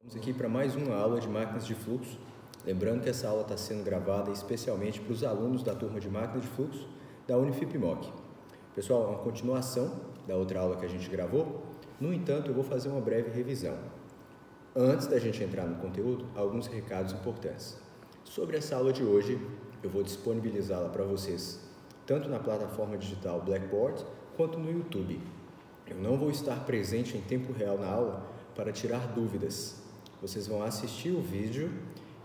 Vamos aqui para mais uma aula de máquinas de fluxo. Lembrando que essa aula está sendo gravada especialmente para os alunos da turma de máquinas de fluxo da Unifip-Moc. Pessoal, é uma continuação da outra aula que a gente gravou. No entanto, eu vou fazer uma breve revisão. Antes da gente entrar no conteúdo, alguns recados importantes. Sobre essa aula de hoje, eu vou disponibilizá-la para vocês tanto na plataforma digital Blackboard quanto no YouTube. Eu não vou estar presente em tempo real na aula para tirar dúvidas. Vocês vão assistir o vídeo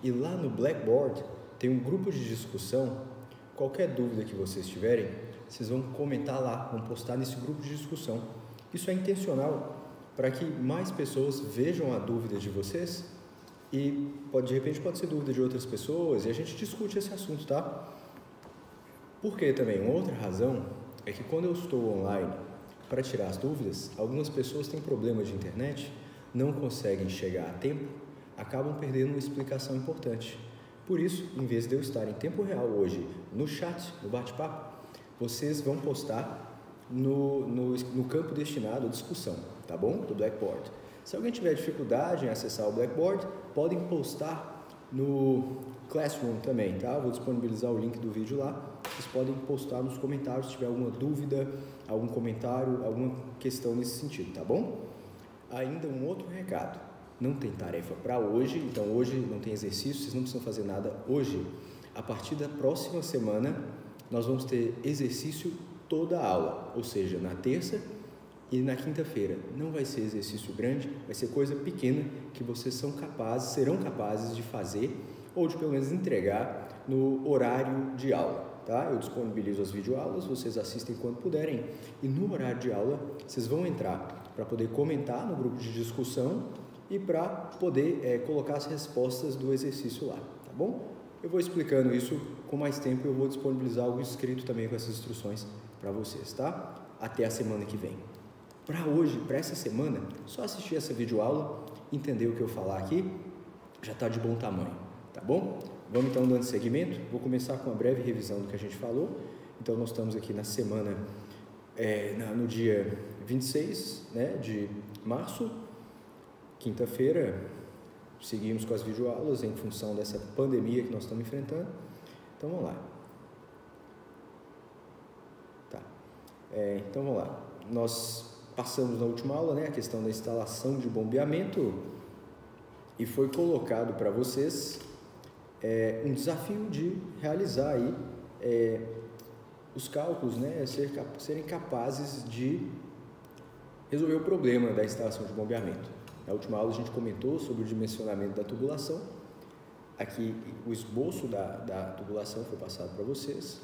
e lá no Blackboard tem um grupo de discussão. Qualquer dúvida que vocês tiverem, vocês vão comentar lá, vão postar nesse grupo de discussão. Isso é intencional para que mais pessoas vejam a dúvida de vocês e de repente pode ser dúvida de outras pessoas e a gente discute esse assunto, tá? Porque também uma outra razão é que quando eu estou online para tirar as dúvidas, algumas pessoas têm problema de internet, não conseguem chegar a tempo, acabam perdendo uma explicação importante. Por isso, em vez de eu estar em tempo real hoje no chat, no bate-papo, vocês vão postar no campo destinado à discussão, tá bom? Do Blackboard. Se alguém tiver dificuldade em acessar o Blackboard, podem postar no Classroom também, tá? Vou disponibilizar o link do vídeo lá. Vocês podem postar nos comentários se tiver alguma dúvida, algum comentário, alguma questão nesse sentido, tá bom? Ainda um outro recado, não tem tarefa para hoje, então hoje não tem exercício, vocês não precisam fazer nada hoje. A partir da próxima semana, nós vamos ter exercício toda a aula, ou seja, na terça e na quinta-feira. Não vai ser exercício grande, vai ser coisa pequena que vocês serão capazes de fazer ou de pelo menos entregar no horário de aula. Tá? Eu disponibilizo as videoaulas, vocês assistem quando puderem e no horário de aula vocês vão entrar para poder comentar no grupo de discussão e para poder colocar as respostas do exercício lá, tá bom? Eu vou explicando isso com mais tempo, eu vou disponibilizar algo escrito também com essas instruções para vocês, tá? Até a semana que vem. Para hoje, para essa semana, só assistir essa videoaula, entender o que eu falar aqui, já está de bom tamanho, tá bom? Vamos então dando seguimento, vou começar com uma breve revisão do que a gente falou. Então nós estamos aqui na semana, no dia 26, né, de março, quinta-feira, seguimos com as videoaulas em função dessa pandemia que nós estamos enfrentando. Então vamos lá. Tá. Então vamos lá. Nós passamos na última aula, né, a questão da instalação de bombeamento e foi colocado para vocês um desafio de realizar aí os cálculos, né, serem capazes de resolver o problema da instalação de bombeamento. Na última aula a gente comentou sobre o dimensionamento da tubulação. Aqui o esboço da tubulação foi passado para vocês.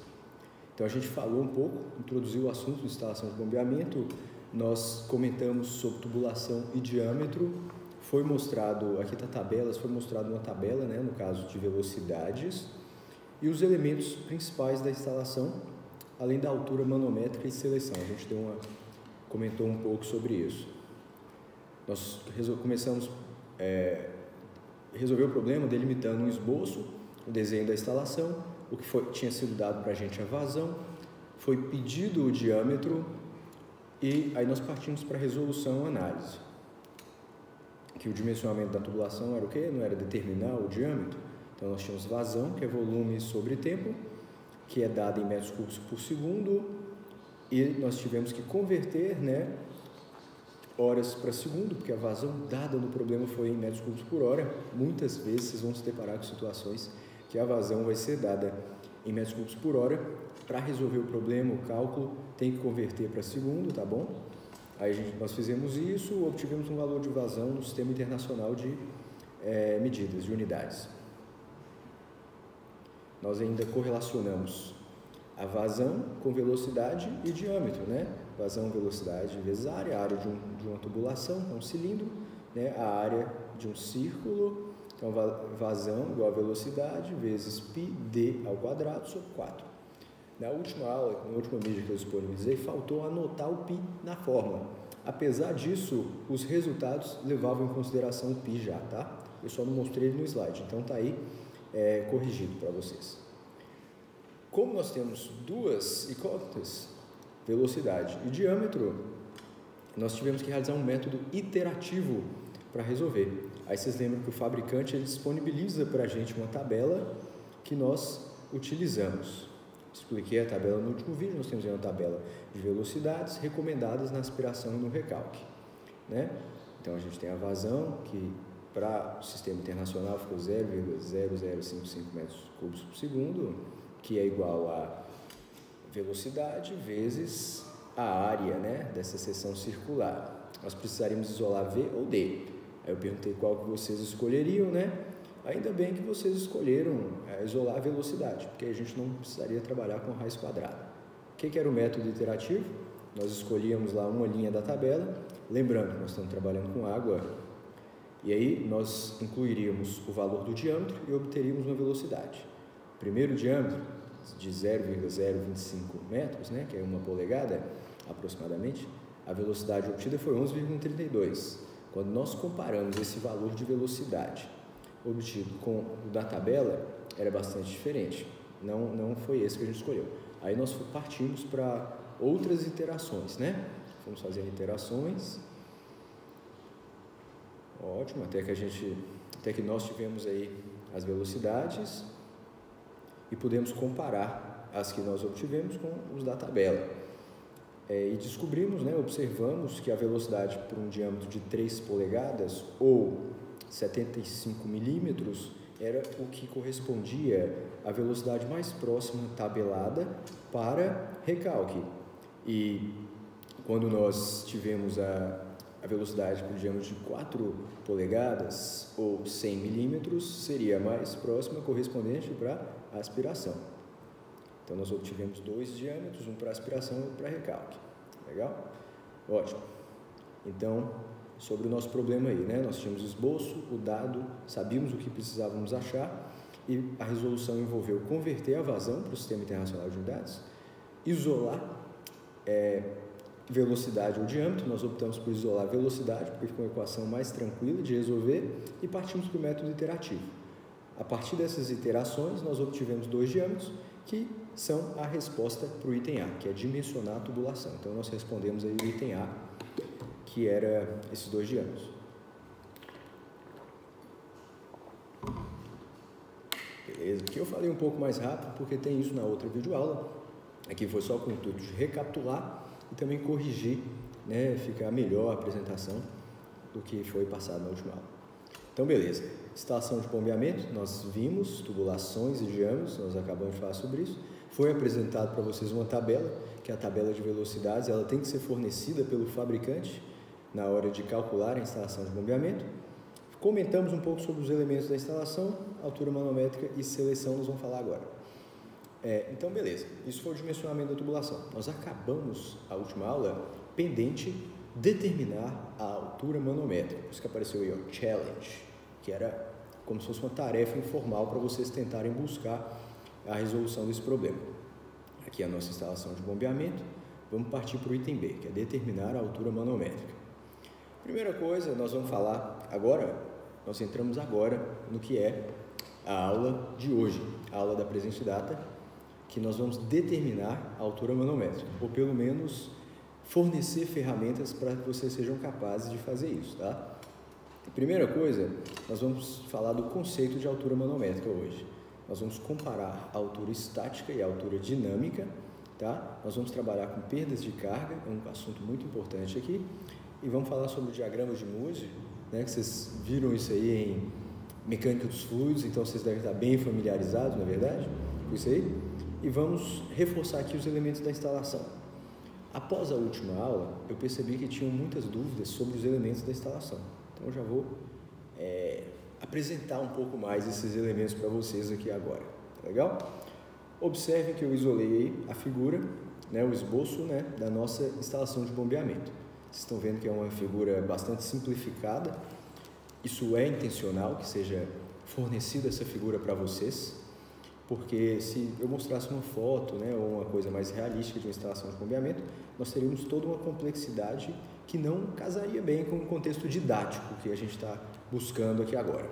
Então a gente falou um pouco, introduziu o assunto de instalação de bombeamento, nós comentamos sobre tubulação e diâmetro. Foi mostrado, aqui está tabelas, foi mostrado uma tabela, né, no caso de velocidades, e os elementos principais da instalação, além da altura manométrica e seleção. A gente comentou um pouco sobre isso. Nós começamos a resolver o problema delimitando um esboço, o desenho da instalação, o que tinha sido dado para a gente a vazão, foi pedido o diâmetro e aí nós partimos para a resolução e análise. Que o dimensionamento da tubulação era o quê? Não era determinar o diâmetro. Então nós tínhamos vazão, que é volume sobre tempo, que é dado em metros cúbicos por segundo, e nós tivemos que converter, né, horas para segundo, porque a vazão dada no problema foi em metros cúbicos por hora. Muitas vezes vocês vão se deparar com situações que a vazão vai ser dada em metros cúbicos por hora. Para resolver o problema, o cálculo tem que converter para segundo, tá bom? Aí nós fizemos isso, obtivemos um valor de vazão no Sistema Internacional de Medidas, de unidades. Nós ainda correlacionamos a vazão com velocidade e diâmetro, né? Vazão, velocidade vezes a área de uma tubulação, é um cilindro, né? A área de um círculo, então vazão igual a velocidade vezes πd ao quadrado sobre 4. Na última aula, na última mídia que eu disponibilizei, faltou anotar o π na fórmula. Apesar disso, os resultados levavam em consideração o π já, tá? Eu só não mostrei ele no slide, então tá aí corrigido para vocês. Como nós temos duas incógnitas, velocidade e diâmetro, nós tivemos que realizar um método iterativo para resolver. Aí vocês lembram que o fabricante ele disponibiliza para a gente uma tabela que nós utilizamos. Expliquei a tabela no último vídeo. Nós temos aí uma tabela de velocidades recomendadas na aspiração e no recalque, né? Então a gente tem a vazão, que para o sistema internacional ficou 0,0055 metros cúbicos por segundo, que é igual a velocidade vezes a área, né, dessa seção circular. Nós precisaríamos isolar V ou D. Aí eu perguntei qual que vocês escolheriam, né? Ainda bem que vocês escolheram isolar a velocidade, porque a gente não precisaria trabalhar com raiz quadrada. O que era o método iterativo? Nós escolhíamos lá uma linha da tabela, lembrando que nós estamos trabalhando com água, e aí nós incluiríamos o valor do diâmetro e obteríamos uma velocidade. Primeiro diâmetro de 0,025 metros, né, que é 1 polegada aproximadamente, a velocidade obtida foi 11,32. Quando nós comparamos esse valor de velocidade obtido com o da tabela, era bastante diferente. Não foi esse que a gente escolheu. Aí nós partimos para outras iterações, né? Fomos fazendo iterações. Ótimo, até que nós tivemos aí as velocidades e pudemos comparar as que nós obtivemos com os da tabela. E descobrimos, né, observamos que a velocidade por um diâmetro de 3 polegadas ou 75 milímetros era o que correspondia à velocidade mais próxima tabelada para recalque. E quando nós tivemos a velocidade por diâmetro de 4 polegadas ou 100 milímetros, seria a mais próxima correspondente para aspiração. Então nós obtivemos 2 diâmetros, um para aspiração e outro para recalque. Legal? Ótimo. Então, sobre o nosso problema aí, né? Nós tínhamos esboço, o dado, sabíamos o que precisávamos achar e a resolução envolveu converter a vazão para o Sistema Internacional de Unidades, isolar velocidade ou diâmetro. Nós optamos por isolar a velocidade porque ficou uma equação mais tranquila de resolver e partimos para o método iterativo. A partir dessas iterações, nós obtivemos 2 diâmetros que são a resposta para o item A, que é dimensionar a tubulação. Então, nós respondemos aí o item A, que era esses 2 diâmetros. Beleza, aqui eu falei um pouco mais rápido porque tem isso na outra videoaula. Aqui foi só com o intuito de recapitular e também corrigir, né, ficar melhor a apresentação do que foi passado na última aula. Então, beleza. Instalação de bombeamento, nós vimos tubulações e diâmetros, nós acabamos de falar sobre isso. Foi apresentado para vocês uma tabela, que é a tabela de velocidades, ela tem que ser fornecida pelo fabricante na hora de calcular a instalação de bombeamento. Comentamos um pouco sobre os elementos da instalação, altura manométrica e seleção, nós vamos falar agora. Então, beleza, isso foi o dimensionamento da tubulação. Nós acabamos a última aula pendente determinar a altura manométrica, por isso que apareceu aí, ó, challenge, que era como se fosse uma tarefa informal para vocês tentarem buscar a resolução desse problema. Aqui é a nossa instalação de bombeamento. Vamos partir para o item B, que é determinar a altura manométrica. Primeira coisa, nós vamos falar agora, nós entramos agora no que é a aula de hoje, a aula da presença de data, que nós vamos determinar a altura manométrica, ou pelo menos fornecer ferramentas para que vocês sejam capazes de fazer isso, tá? Primeira coisa, nós vamos falar do conceito de altura manométrica hoje. Nós vamos comparar a altura estática e a altura dinâmica, tá? Nós vamos trabalhar com perdas de carga, é um assunto muito importante aqui, e vamos falar sobre o diagrama de Musi, né, que vocês viram isso aí em mecânica dos fluidos, então vocês devem estar bem familiarizados, na verdade, com isso aí, e vamos reforçar aqui os elementos da instalação. Após a última aula, eu percebi que tinham muitas dúvidas sobre os elementos da instalação, então eu já vou apresentar um pouco mais esses elementos para vocês aqui agora, tá legal? Observem que eu isolei a figura, né, o esboço, né, da nossa instalação de bombeamento. Vocês estão vendo que é uma figura bastante simplificada. Isso é intencional que seja fornecida essa figura para vocês, porque se eu mostrasse uma foto, né, ou uma coisa mais realística de uma instalação de bombeamento, nós teríamos toda uma complexidade que não casaria bem com o contexto didático que a gente está buscando aqui agora.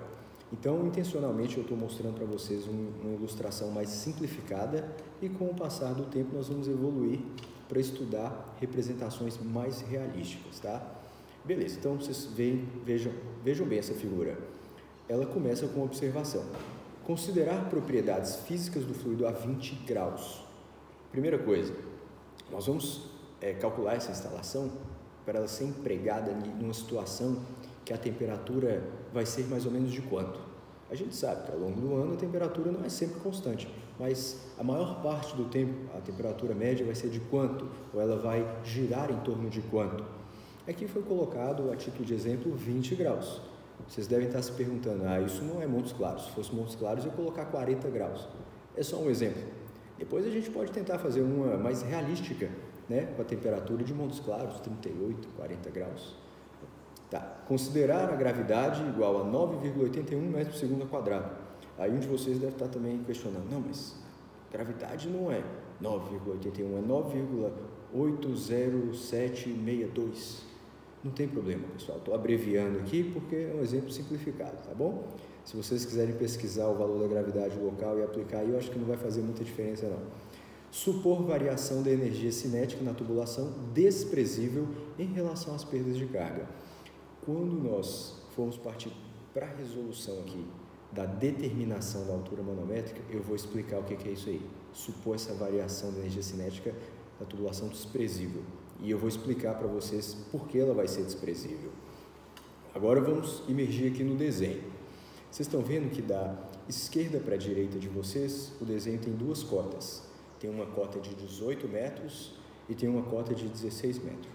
Então, intencionalmente, eu estou mostrando para vocês uma ilustração mais simplificada e com o passar do tempo nós vamos evoluir para estudar representações mais realísticas, tá? Beleza, então vocês vejam bem essa figura. ela começa com observação. Considerar propriedades físicas do fluido a 20 graus. Primeira coisa, nós vamos calcular essa instalação para ela ser empregada numa situação que a temperatura vai ser mais ou menos de quanto? A gente sabe que ao longo do ano a temperatura não é sempre constante, mas a maior parte do tempo a temperatura média vai ser de quanto? Ou ela vai girar em torno de quanto? Aqui foi colocado, a título de exemplo, 20 graus. Vocês devem estar se perguntando, isso não é Montes Claros. Se fosse Montes Claros, eu ia colocar 40 graus. É só um exemplo. Depois a gente pode tentar fazer uma mais realística, né? Com a temperatura de Montes Claros, 38, 40 graus. Tá. Considerar a gravidade igual a 9,81 metros por segundo ao quadrado. Aí um de vocês deve estar também questionando, não, mas gravidade não é 9,81, é 9,80762. Não tem problema, pessoal, estou abreviando aqui porque é um exemplo simplificado, tá bom? Se vocês quiserem pesquisar o valor da gravidade local e aplicar aí, eu acho que não vai fazer muita diferença não. Supor variação da energia cinética na tubulação desprezível em relação às perdas de carga. Quando nós formos partir para a resolução aqui da determinação da altura manométrica, eu vou explicar o que é isso aí. Supor essa variação da energia cinética na tubulação desprezível. E eu vou explicar para vocês por que ela vai ser desprezível. Agora vamos imergir aqui no desenho. Vocês estão vendo que da esquerda para a direita de vocês, o desenho tem duas cotas. Tem uma cota de 18 metros e tem uma cota de 16 metros.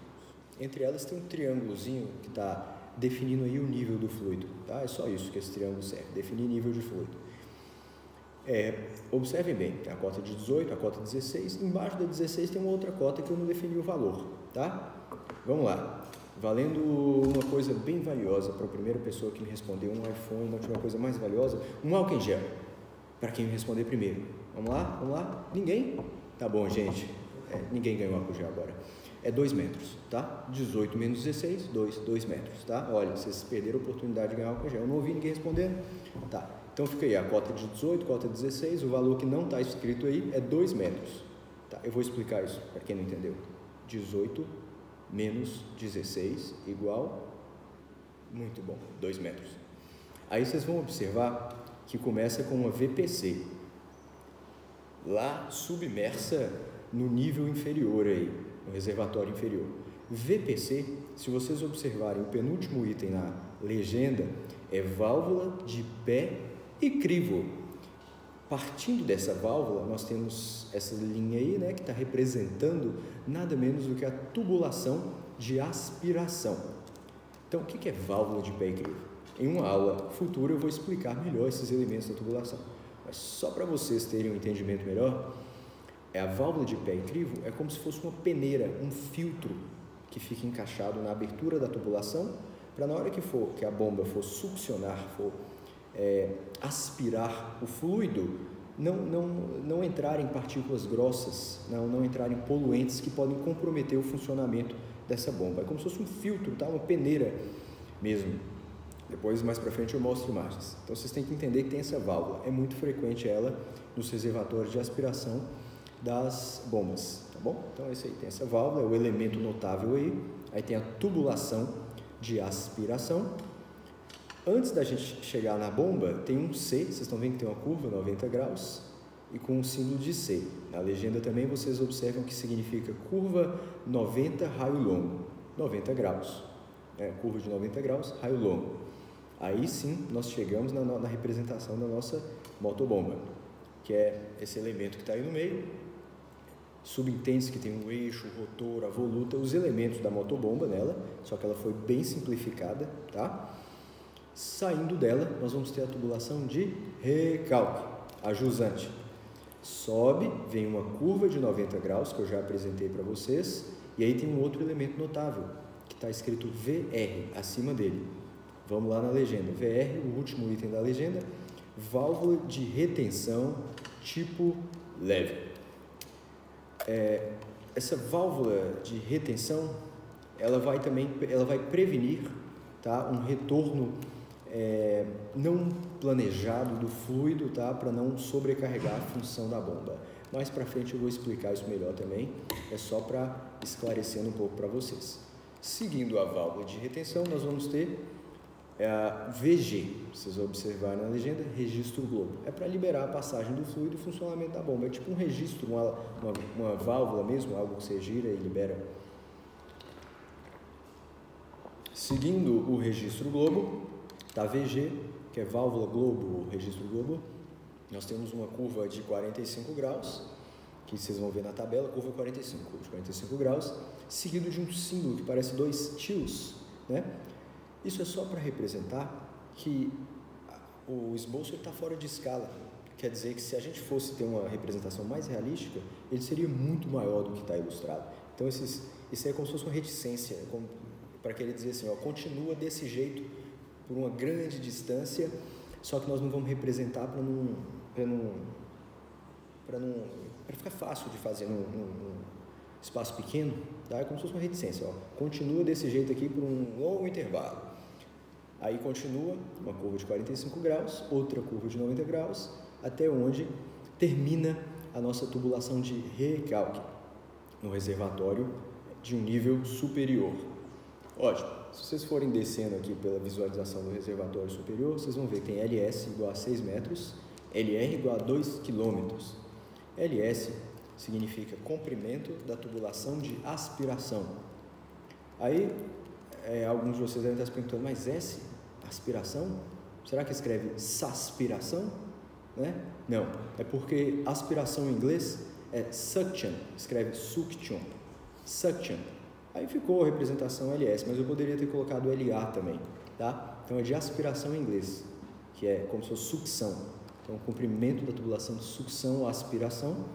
Entre elas tem um triângulozinho que está definindo aí o nível do fluido. Tá? É só isso que esse triângulo serve, definir nível de fluido. Observem bem, tem a cota de 18, a cota 16, embaixo da 16 tem uma outra cota que eu não defini o valor, tá? Vamos lá, valendo uma coisa bem valiosa para a primeira pessoa que me respondeu, um iPhone, uma coisa mais valiosa, um álcool em gel, para quem me responder primeiro. Vamos lá? Ninguém? Tá bom, gente, ninguém ganhou álcool em gel agora. É 2 metros, tá? 18 menos 16, 2 metros, tá? Olha, vocês perderam a oportunidade de ganhar álcool em gel, eu não ouvi ninguém respondendo, tá? Então fica aí, a cota de 18, cota de 16, o valor que não está escrito aí é 2 metros. Tá, eu vou explicar isso para quem não entendeu. 18 menos 16 igual, muito bom, 2 metros. Aí vocês vão observar que começa com uma VPC, lá submersa no nível inferior aí, no reservatório inferior. VPC, se vocês observarem o penúltimo item na legenda, é válvula de pé e crivo. Partindo dessa válvula, nós temos essa linha aí, né, que está representando nada menos do que a tubulação de aspiração. Então, o que é válvula de pé e crivo? Em uma aula futura eu vou explicar melhor esses elementos da tubulação. Mas só para vocês terem um entendimento melhor, a válvula de pé e crivo é como se fosse uma peneira, um filtro que fica encaixado na abertura da tubulação, para na hora que a bomba for succionar, for aspirar o fluido, não entrar em partículas grossas, não entrar em poluentes que podem comprometer o funcionamento dessa bomba. É como se fosse um filtro, tá? Uma peneira mesmo. Depois, mais para frente, eu mostro imagens. Então, vocês têm que entender que tem essa válvula. É muito frequente ela nos reservatórios de aspiração das bombas, tá bom? Então, esse aí tem essa válvula, é o elemento notável aí. Aí tem a tubulação de aspiração. Antes da gente chegar na bomba, tem um C, vocês estão vendo que tem uma curva, 90 graus, e com um símbolo de C. Na legenda também vocês observam que significa curva 90, raio longo, 90 graus. Curva de 90 graus, raio longo. Aí sim, nós chegamos na representação da nossa motobomba, que é esse elemento que está aí no meio. Subentende-se que tem um eixo, o rotor, a voluta, os elementos da motobomba nela, só que ela foi bem simplificada, tá? Saindo dela, nós vamos ter a tubulação de recalque, a jusante. Sobe, vem uma curva de 90 graus, que eu já apresentei para vocês, e aí tem um outro elemento notável, que está escrito VR acima dele. Vamos lá na legenda. VR, o último item da legenda, válvula de retenção tipo leve. Essa válvula de retenção, ela vai prevenir, tá, um retorno não planejado do fluido, tá, para não sobrecarregar a função da bomba. Mais para frente eu vou explicar isso melhor também, é só para esclarecer um pouco para vocês. Seguindo a válvula de retenção, nós vamos ter é a VG, vocês observarem na legenda, registro globo. É para liberar a passagem do fluido e o funcionamento da bomba. É tipo um registro, uma válvula mesmo, algo que você gira e libera. Seguindo o registro globo, da VG, que é válvula globo, registro globo, nós temos uma curva de 45 graus, que vocês vão ver na tabela, curva 45, curva de 45 graus, seguido de um símbolo que parece 2 tios, né? Isso é só para representar que o esboço está fora de escala. Quer dizer que se a gente fosse ter uma representação mais realística, ele seria muito maior do que está ilustrado. Então, isso é como se fosse uma reticência, para querer dizer assim, ó, continua desse jeito por uma grande distância, só que nós não vamos representar para ficar fácil de fazer num espaço pequeno, tá? É como se fosse uma reticência, ó. Continua desse jeito aqui por um longo intervalo. Aí continua uma curva de 45 graus, outra curva de 90 graus, até onde termina a nossa tubulação de recalque no reservatório de um nível superior. Ótimo, se vocês forem descendo aqui pela visualização do reservatório superior, vocês vão ver que tem LS igual a 6 metros, LR igual a 2 quilômetros. LS significa comprimento da tubulação de aspiração. Aí, alguns de vocês devem estar se perguntando, mas S, aspiração? Será que escreve saspiração? Né? Não, é porque aspiração em inglês é suction, escreve suction, suction. Aí ficou a representação LS, mas eu poderia ter colocado LA também, tá? Então é de aspiração em inglês, que é como se fosse sucção. Então, comprimento da tubulação de sucção ou aspiração,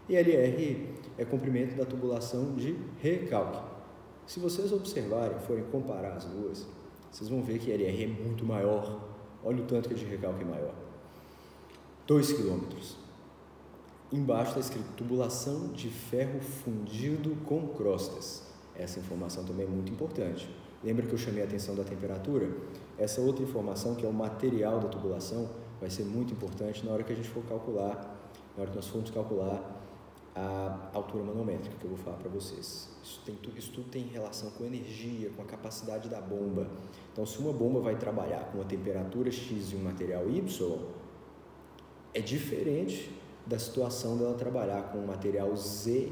e LR é comprimento da tubulação de recalque. Se vocês observarem, forem comparar as duas, vocês vão ver que LR é muito maior. Olha o tanto que a de recalque é maior. 2 quilômetros. Embaixo está escrito tubulação de ferro fundido com crostas. Essa informação também é muito importante. Lembra que eu chamei a atenção da temperatura? Essa outra informação, que é o material da tubulação, vai ser muito importante na hora que a gente for calcular, na hora que nós formos calcular a altura manométrica, que eu vou falar para vocês. Isso tudo tem relação com energia, com a capacidade da bomba. Então, se uma bomba vai trabalhar com uma temperatura X e um material Y, é diferente da situação dela trabalhar com um material Z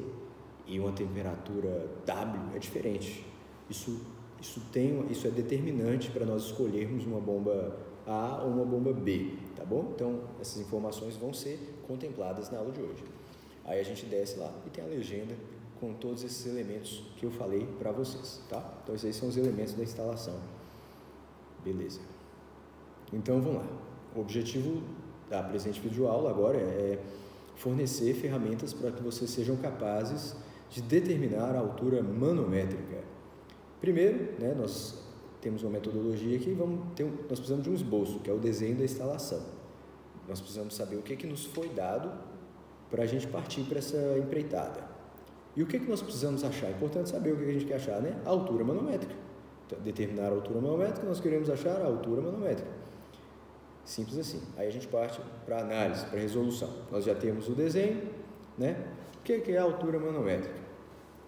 e uma temperatura W, é diferente. Isso é determinante para nós escolhermos uma bomba A ou uma bomba B, tá bom? Então, essas informações vão ser contempladas na aula de hoje. Aí a gente desce lá e tem a legenda com todos esses elementos que eu falei para vocês, tá? Então, esses aí são os elementos da instalação. Beleza. Então, vamos lá. O objetivo da presente videoaula agora é fornecer ferramentas para que vocês sejam capazes de determinar a altura manométrica. Primeiro, né, nós temos uma metodologia aqui, nós precisamos de um esboço, que é o desenho da instalação. Nós precisamos saber o que nos foi dado para a gente partir para essa empreitada. E o que nós precisamos achar? É importante saber o que a gente quer achar, né? A altura manométrica. Então, determinar a altura manométrica, nós queremos achar a altura manométrica. Simples assim. Aí a gente parte para a análise, para a resolução. Nós já temos o desenho, né? O que é a altura manométrica?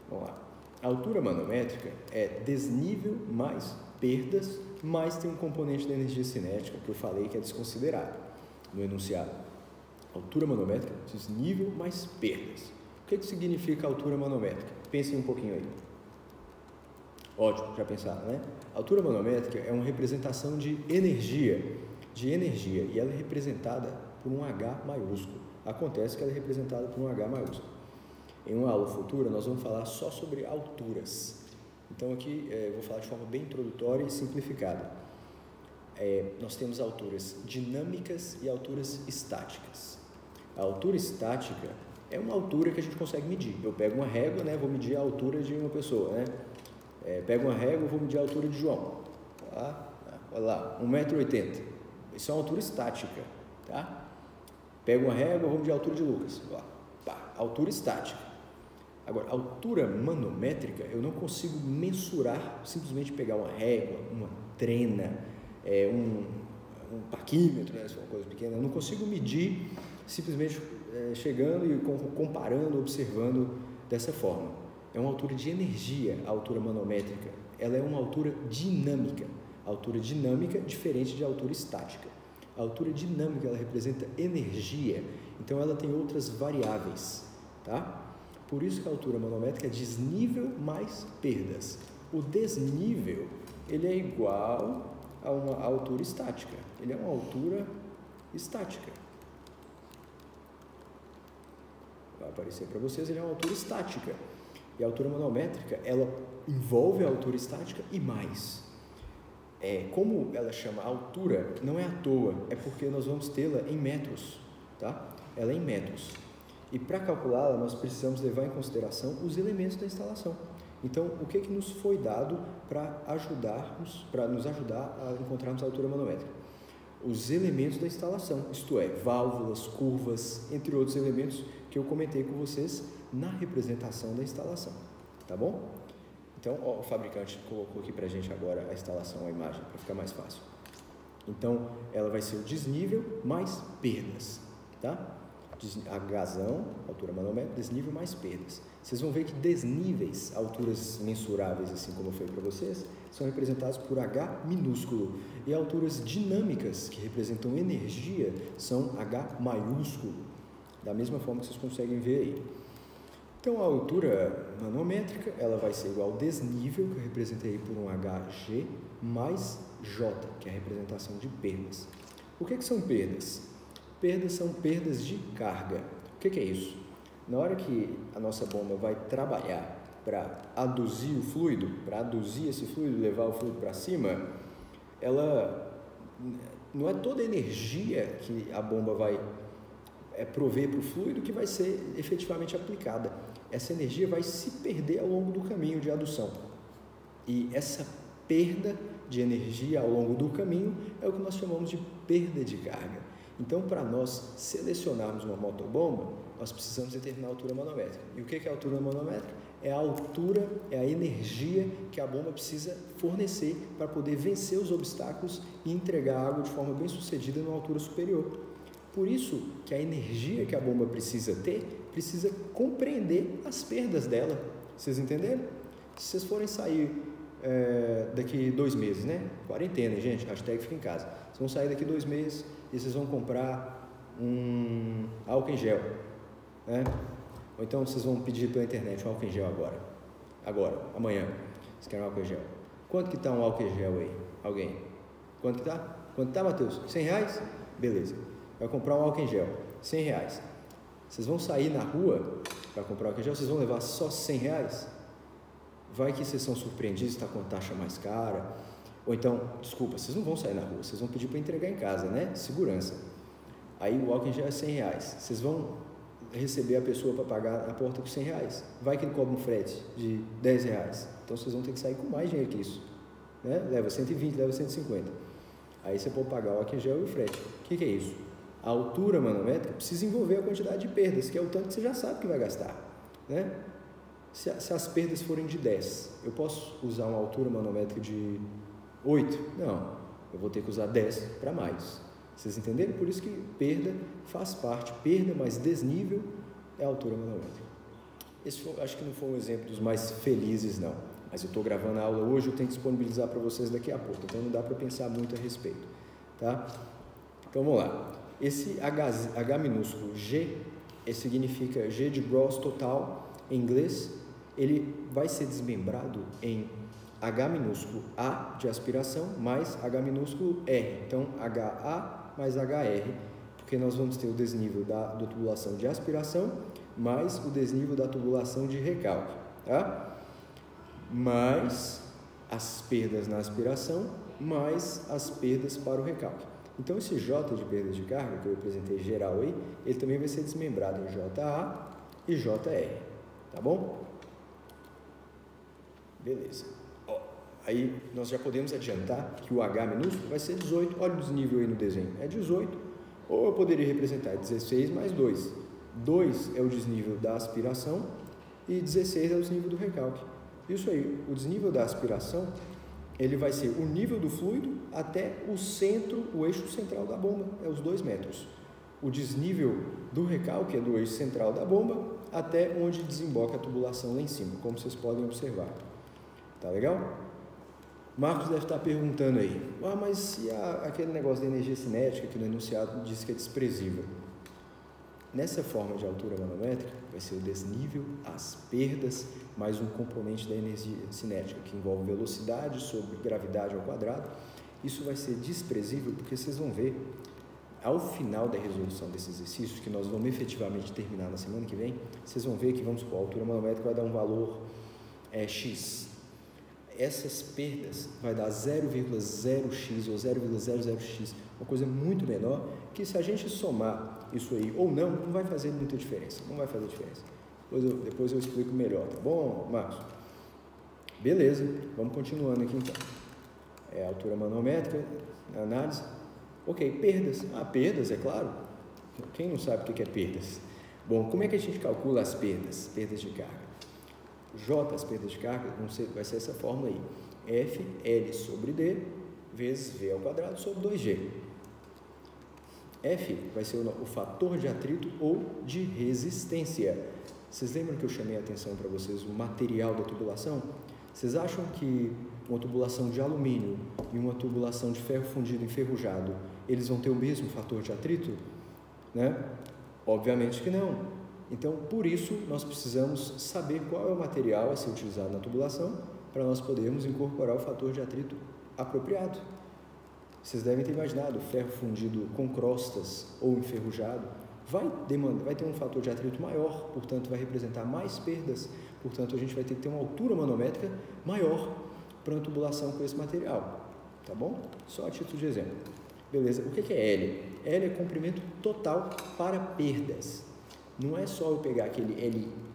Vamos lá. A altura manométrica é desnível mais perdas, mais tem um componente da energia cinética, que eu falei que é desconsiderado no enunciado. Altura manométrica, desnível mais perdas. O que significa altura manométrica? Pensem um pouquinho aí. Ótimo, já pensaram, né? A altura manométrica é uma representação de energia, e ela é representada por um H maiúsculo. Acontece que ela é representada por um H maiúsculo. Em uma aula futura, nós vamos falar só sobre alturas. Então, aqui eu vou falar de forma bem introdutória e simplificada. Nós temos alturas dinâmicas e alturas estáticas. A altura estática é uma altura que a gente consegue medir. Eu pego uma régua, né, vou medir a altura de uma pessoa, né? Pego uma régua, vou medir a altura de João. Olha lá, 1,80 m. Isso é uma altura estática, tá? Pego uma régua, vou medir a altura de Lucas. Altura estática. Agora, altura manométrica, eu não consigo mensurar, simplesmente pegar uma régua, uma trena, um paquímetro, né, uma coisa pequena. Eu não consigo medir simplesmente chegando e comparando, observando dessa forma. É uma altura de energia, a altura manométrica. Ela é uma altura dinâmica. altura dinâmica diferente de altura estática. A altura dinâmica, ela representa energia, então ela tem outras variáveis, tá? Por isso que a altura manométrica é desnível mais perdas. O desnível, ele é igual a uma altura estática. Ele é uma altura estática. Vai aparecer para vocês, ele é uma altura estática. E a altura manométrica, ela envolve a altura estática e mais. Como ela chama altura, não é à toa, é porque nós vamos tê-la em metros, tá? Ela é em metros. E para calculá-la, nós precisamos levar em consideração os elementos da instalação. Então, o que nos foi dado para nos ajudar a encontrarmos a altura manométrica? Os elementos da instalação, isto é, válvulas, curvas, entre outros elementos que eu comentei com vocês na representação da instalação, tá bom? Então, o fabricante colocou aqui para a gente agora a instalação, a imagem, para ficar mais fácil. Então, ela vai ser o desnível mais perdas, tá? Hzão, altura manométrica, desnível mais perdas. Vocês vão ver que desníveis, alturas mensuráveis, assim como eu falei para vocês, são representados por H minúsculo. E alturas dinâmicas, que representam energia, são H maiúsculo. Da mesma forma que vocês conseguem ver aí. Então, a altura manométrica, ela vai ser igual ao desnível, que eu representei por um Hg, mais J, que é a representação de perdas. O que são perdas? Perdas são perdas de carga. O que é isso? Na hora que a nossa bomba vai trabalhar para aduzir o fluido, para aduzir esse fluido, levar o fluido para cima, ela não é toda a energia que a bomba vai prover para o fluido que vai ser efetivamente aplicada. Essa energia vai se perder ao longo do caminho de adução. E essa perda de energia ao longo do caminho é o que nós chamamos de perda de carga. Então, para nós selecionarmos uma motobomba, nós precisamos determinar a altura manométrica. E o que é a altura manométrica? É a altura, é a energia que a bomba precisa fornecer para poder vencer os obstáculos e entregar a água de forma bem sucedida numa altura superior. Por isso que a energia que a bomba precisa ter, precisa compreender as perdas dela. Vocês entenderam? Se vocês forem sair daqui 2 meses, né? Quarentena, gente, hashtag fica em casa. Vocês vão sair daqui 2 meses e vocês vão comprar um álcool em gel, né? Ou então vocês vão pedir pela internet um álcool em gel amanhã. Vocês querem um álcool em gel? Quanto que está um álcool em gel aí? Alguém? Quanto que está? Quanto está, Matheus? R$100? Beleza. Vai comprar um álcool em gel, R$100. Vocês vão sair na rua para comprar álcool em gel, vocês vão levar só R$100? Vai que vocês são surpreendidos, está com a taxa mais cara. Ou então, desculpa, vocês não vão sair na rua, vocês vão pedir para entregar em casa, né? Segurança. Aí o álcool em gel é R$100. Vocês vão receber a pessoa para pagar na porta com R$100. Vai que ele cobra um frete de R$10. Então vocês vão ter que sair com mais dinheiro que isso, né? Leva 120, leva 150. Aí você pode pagar o álcool em gel e o frete. O que é isso? A altura manométrica precisa envolver a quantidade de perdas, que é o tanto que você já sabe que vai gastar, né? Se as perdas forem de 10, eu posso usar uma altura manométrica de 8? Não, eu vou ter que usar 10 para mais. Vocês entenderam? Por isso que perda faz parte, perda mais desnível é a altura manométrica. Acho que não foi um exemplo dos mais felizes, não. Mas eu estou gravando a aula hoje, eu tenho que disponibilizar para vocês daqui a pouco, então não dá para pensar muito a respeito, tá? Então vamos lá. Esse H minúsculo G, significa G de gross total em inglês, ele vai ser desmembrado em H minúsculo A de aspiração mais H minúsculo R. Então, HA mais HR, porque nós vamos ter o desnível da tubulação de aspiração mais o desnível da tubulação de recalque, tá? Mais as perdas na aspiração mais as perdas para o recalque. Então, esse J de perda de carga, que eu apresentei geral aí, ele também vai ser desmembrado em JA e JR, tá bom? Beleza. Aí, nós já podemos adiantar que o H minúsculo vai ser 18, olha o desnível aí no desenho, é 18, ou eu poderia representar 16 mais 2. 2 é o desnível da aspiração e 16 é o desnível do recalque. Isso aí, o desnível da aspiração, ele vai ser o nível do fluido até o centro, o eixo central da bomba, é os 2 metros. O desnível do recalque é do eixo central da bomba até onde desemboca a tubulação lá em cima, como vocês podem observar. Tá legal? Marcos deve estar perguntando aí, mas e aquele negócio da energia cinética que no enunciado diz que é desprezível? Nessa forma de altura manométrica, vai ser o desnível, as perdas, mais um componente da energia cinética, que envolve velocidade sobre gravidade ao quadrado. Isso vai ser desprezível porque vocês vão ver, ao final da resolução desse exercício, que nós vamos efetivamente terminar na semana que vem, vocês vão ver que, vamos supor, a altura manométrica vai dar um valor X. Essas perdas vai dar 0,0x ou 0,00x, uma coisa muito menor, que se a gente somar isso aí ou não, não vai fazer muita diferença, não vai fazer diferença. Depois eu explico melhor, tá bom, Marcos? Beleza, vamos continuando aqui então. Altura manométrica, análise. Ok, perdas. Perdas, é claro. Quem não sabe o que é perdas? Bom, como é que a gente calcula as perdas? Perdas de carga. J, as perdas de carga, vai ser essa fórmula aí. F, L sobre D, vezes V ao quadrado sobre 2G. F vai ser o fator de atrito ou de resistência. Vocês lembram que eu chamei a atenção para vocês o material da tubulação? Vocês acham que uma tubulação de alumínio e uma tubulação de ferro fundido enferrujado, eles vão ter o mesmo fator de atrito? Né? Obviamente que não. Então, por isso, nós precisamos saber qual é o material a ser utilizado na tubulação para nós podermos incorporar o fator de atrito apropriado. Vocês devem ter imaginado, ferro fundido com crostas ou enferrujado vai ter um fator de atrito maior, portanto vai representar mais perdas, portanto a gente vai ter que ter uma altura manométrica maior para uma tubulação com esse material, tá bom? Só a título de exemplo. Beleza, o que é L? L é comprimento total para perdas. Não é só eu pegar aquele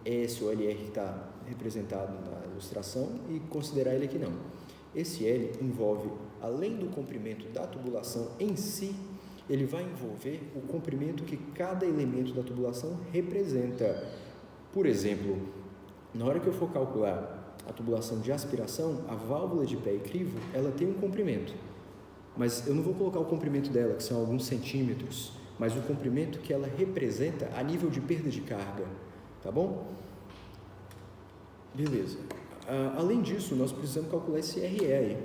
LS ou LR que está representado na ilustração e considerar ele aqui não. Esse L envolve, além do comprimento da tubulação em si, ele vai envolver o comprimento que cada elemento da tubulação representa. Por exemplo, na hora que eu for calcular a tubulação de aspiração, a válvula de pé e crivo, ela tem um comprimento, mas eu não vou colocar o comprimento dela, que são alguns centímetros, mas o comprimento que ela representa a nível de perda de carga, tá bom? Beleza. Além disso, nós precisamos calcular esse RE aí.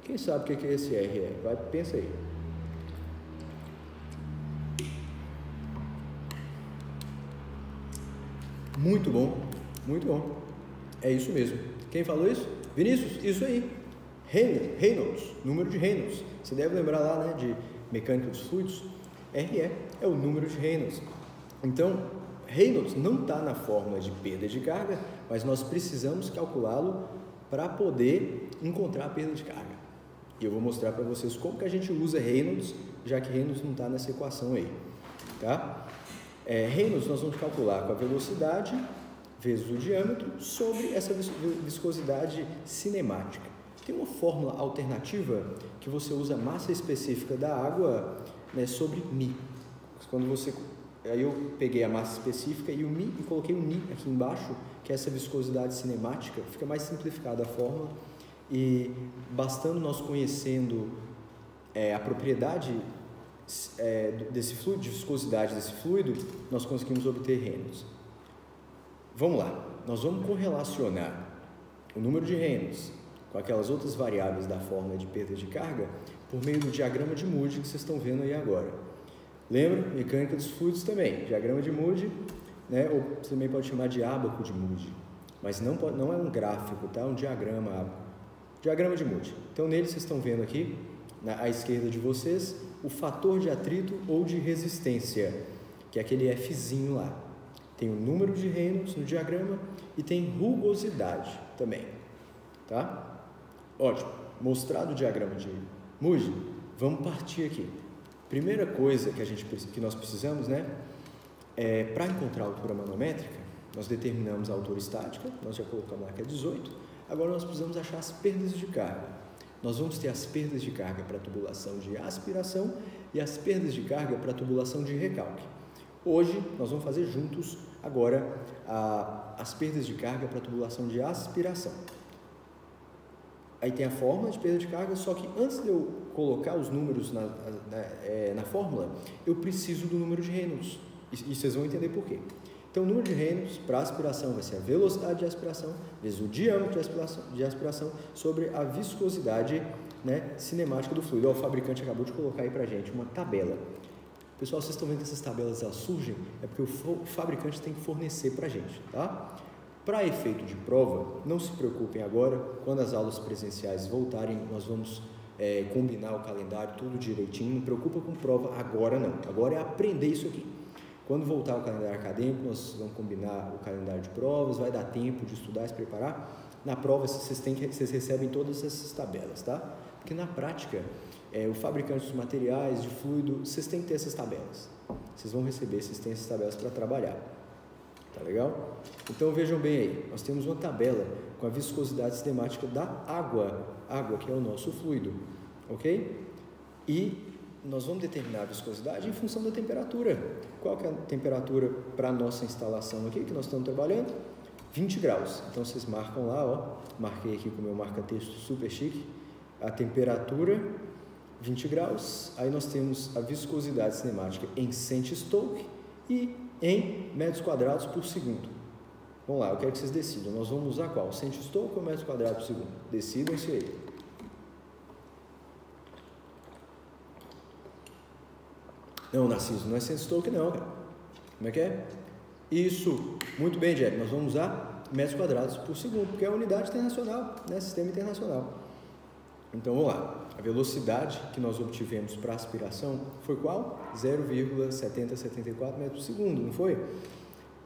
Quem sabe o que é esse RE? Pensa aí. Muito bom, muito bom. É isso mesmo. Quem falou isso? Vinícius, isso aí. Reynolds, número de Reynolds. Você deve lembrar lá, né, de mecânica dos fluidos. RE é o número de Reynolds. Então, Reynolds não está na fórmula de perda de carga, mas nós precisamos calculá-lo para poder encontrar a perda de carga. E eu vou mostrar para vocês como que a gente usa Reynolds, já que Reynolds não está nessa equação aí, tá? Reynolds nós vamos calcular com a velocidade vezes o diâmetro sobre essa viscosidade cinemática. Tem uma fórmula alternativa que você usa a massa específica da água, né, sobre μ. Aí eu peguei a massa específica e o μ e coloquei o μ aqui embaixo, que é essa viscosidade cinemática, fica mais simplificada a fórmula, e bastando nós conhecendo a propriedade desse fluido, de viscosidade desse fluido, nós conseguimos obter Reynolds. Vamos lá, nós vamos correlacionar o número de Reynolds com aquelas outras variáveis da fórmula de perda de carga por meio do diagrama de Moody que vocês estão vendo aí agora. Lembra? Mecânica dos fluidos também, diagrama de Moody, né? Ou você também pode chamar de ábaco de Moody, mas não é um gráfico, tá? É um diagrama ábaco. Diagrama de Moody. Então nele vocês estão vendo aqui, à esquerda de vocês, o fator de atrito ou de resistência, que é aquele Fzinho lá. Tem o número de Reynolds no diagrama e tem rugosidade também, tá? Ótimo. Mostrado o diagrama de Moody, vamos partir aqui. Primeira coisa que nós precisamos, né, para encontrar a altura manométrica, nós determinamos a altura estática, nós já colocamos lá que é 18, agora nós precisamos achar as perdas de carga. Nós vamos ter as perdas de carga para a tubulação de aspiração e as perdas de carga para a tubulação de recalque. Hoje, nós vamos fazer juntos, agora, as perdas de carga para a tubulação de aspiração. Aí tem a fórmula de perda de carga, só que antes de eu colocar os números na fórmula, eu preciso do número de Reynolds. E vocês vão entender por quê. Então, o número de Reynolds para aspiração vai ser a velocidade de aspiração vezes o diâmetro de aspiração sobre a viscosidade, né, cinemática do fluido. O fabricante acabou de colocar aí para a gente uma tabela. Pessoal, vocês estão vendo que essas tabelas elas surgem? É porque o fabricante tem que fornecer para a gente, tá? Para efeito de prova, não se preocupem agora, quando as aulas presenciais voltarem, nós vamos combinar o calendário, tudo direitinho, não preocupa com prova agora não, agora é aprender isso aqui. Quando voltar o calendário acadêmico, nós vamos combinar o calendário de provas, vai dar tempo de estudar e se preparar. Na prova, vocês recebem todas essas tabelas, tá? Porque na prática, o fabricante dos materiais, de fluido, vocês têm que ter essas tabelas. Vocês vão receber, vocês têm essas tabelas para trabalhar. Tá legal? Então vejam bem aí, nós temos uma tabela com a viscosidade cinemática da água, que é o nosso fluido, ok? E nós vamos determinar a viscosidade em função da temperatura. Qual que é a temperatura para a nossa instalação aqui, que nós estamos trabalhando? 20 graus. Então vocês marcam lá, ó, marquei aqui com o meu marca-texto super chique, a temperatura 20 graus, aí nós temos a viscosidade cinemática em centistoke e em metros quadrados por segundo. Vamos lá, eu quero que vocês decidam, nós vamos usar qual? Centistoke ou metros quadrados por segundo? Decidam isso aí. Não, Narciso, não é centistoke não, cara. Como é que é? Isso, muito bem, Jack, nós vamos usar metros quadrados por segundo, porque é a unidade internacional, né? Sistema internacional. Então, vamos lá. A velocidade que nós obtivemos para aspiração foi qual? 0,7074 metros por segundo, não foi?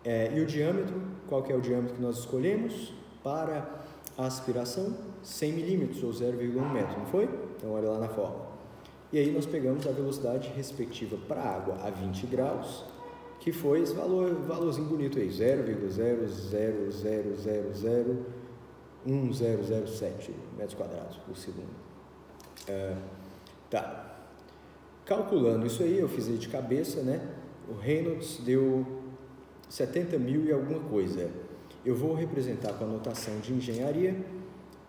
E o diâmetro, qual que é o diâmetro que nós escolhemos para a aspiração? 100 milímetros, ou 0,1 metro, não foi? Então, olha lá na fórmula. E aí nós pegamos a velocidade respectiva para a água a 20 graus, que foi esse valorzinho bonito aí, 0,0001007 metros quadrados por segundo. Tá. Calculando isso aí, eu fiz aí de cabeça, né? O Reynolds deu 70 mil e alguma coisa. Eu vou representar com a notação de engenharia,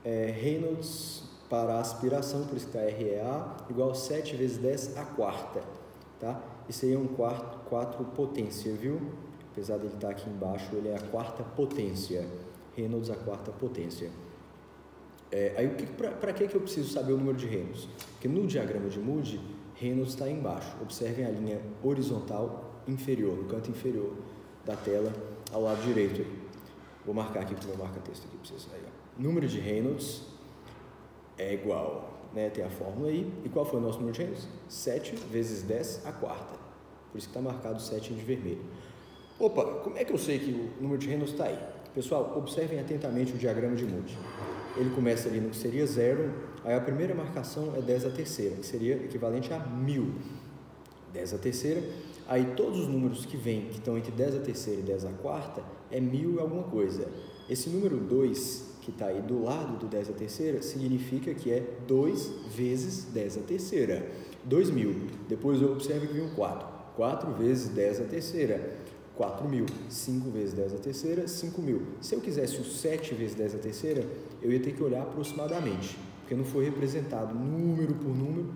Reynolds para aspiração, por isso que está REA, igual a 7 vezes 10 a quarta, tá? Isso aí é um 4 potência, viu? Apesar dele estar aqui embaixo, ele é a quarta potência. Reynolds a quarta potência. Aí, para que eu preciso saber o número de Reynolds? Porque no diagrama de Moody, Reynolds está embaixo. Observem a linha horizontal inferior, no canto inferior da tela, ao lado direito. Aí. Vou marcar aqui com o meu marca-texto aqui para vocês. Aí, ó. Número de Reynolds é igual, né? Tem a fórmula aí. E qual foi o nosso número de Reynolds? 7 vezes 10 a quarta. Por isso que está marcado 7 de vermelho. Opa, como é que eu sei que o número de Reynolds está aí? Pessoal, observem atentamente o diagrama de Moody. Ele começa ali no que seria 0, aí a primeira marcação é 10 a terceira, que seria equivalente a 1000. 10 a terceira, aí todos os números que vêm, que estão entre 10 a terceira e 10 a quarta, é 1000 e alguma coisa. Esse número 2, que está aí do lado do 10 a terceira, significa que é 2 vezes 10 a terceira, 2000. Depois eu observo que vem um 4, 4 vezes 10 a terceira, 4.000, 5 vezes 10 a terceira, 5.000. Se eu quisesse o 7 vezes 10 a terceira, eu ia ter que olhar aproximadamente, porque não foi representado número por número.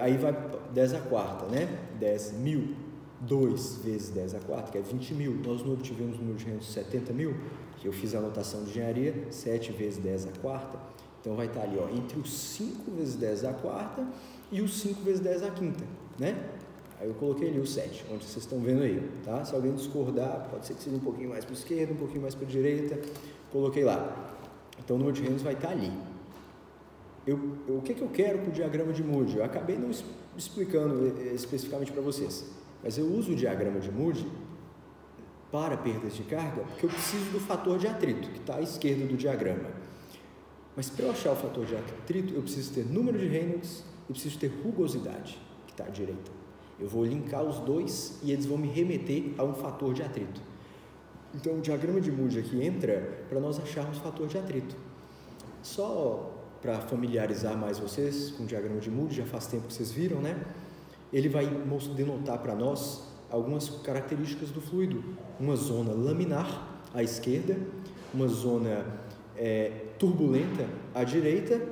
Aí vai 10 a quarta, né? 10.000, 2 vezes 10 a quarta, que é 20.000. Nós não obtivemos o número de Reynolds 70.000, que eu fiz a anotação de engenharia, 7 vezes 10 a quarta. Então vai estar ali, ó, entre os 5 vezes 10 a quarta e os 5 vezes 10 a quinta, né? Aí eu coloquei ali o 7, onde vocês estão vendo aí, tá? Se alguém discordar, pode ser que seja um pouquinho mais para a esquerda, um pouquinho mais para a direita, coloquei lá. Então o número de Reynolds vai estar ali. O que eu quero com o diagrama de Moody? Eu acabei não explicando especificamente para vocês, mas eu uso o diagrama de Moody para perdas de carga, porque eu preciso do fator de atrito, que está à esquerda do diagrama. Mas para eu achar o fator de atrito, eu preciso ter número de Reynolds e preciso ter rugosidade, que está à direita. Eu vou linkar os dois e eles vão me remeter a um fator de atrito. Então, o diagrama de Moody aqui entra para nós acharmos fator de atrito. Só para familiarizar mais vocês com o diagrama de Moody, já faz tempo que vocês viram, né? Ele vai denotar para nós algumas características do fluido. Uma zona laminar à esquerda, uma zona turbulenta à direita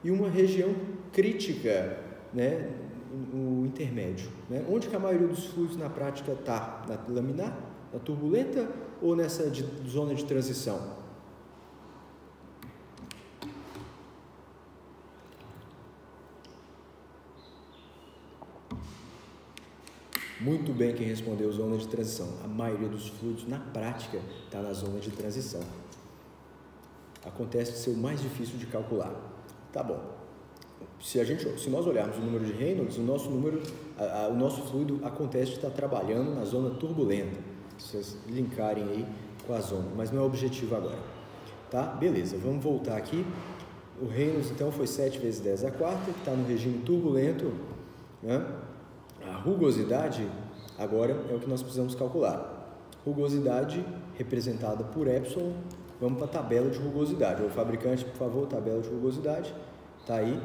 e uma região crítica, né? O intermédio, né? Onde que a maioria dos fluidos na prática está? Na laminar Na turbulenta ou nessa zona de transição? Muito bem quem respondeu zona de transição. A maioria dos fluidos, na prática, está na zona de transição. Acontece de ser o mais difícil de calcular. Tá bom. Se nós olharmos o número de Reynolds, o nosso fluido acontece de estar trabalhando na zona turbulenta. Se vocês linkarem aí com a zona, mas não é o objetivo agora. Tá? Beleza, vamos voltar aqui. O Reynolds, então, foi 7 vezes 10 a quarta, que está no regime turbulento, né? A rugosidade, agora, é o que nós precisamos calcular. Rugosidade representada por epsilon. Vamos para a tabela de rugosidade. O fabricante, por favor, tabela de rugosidade. Está aí.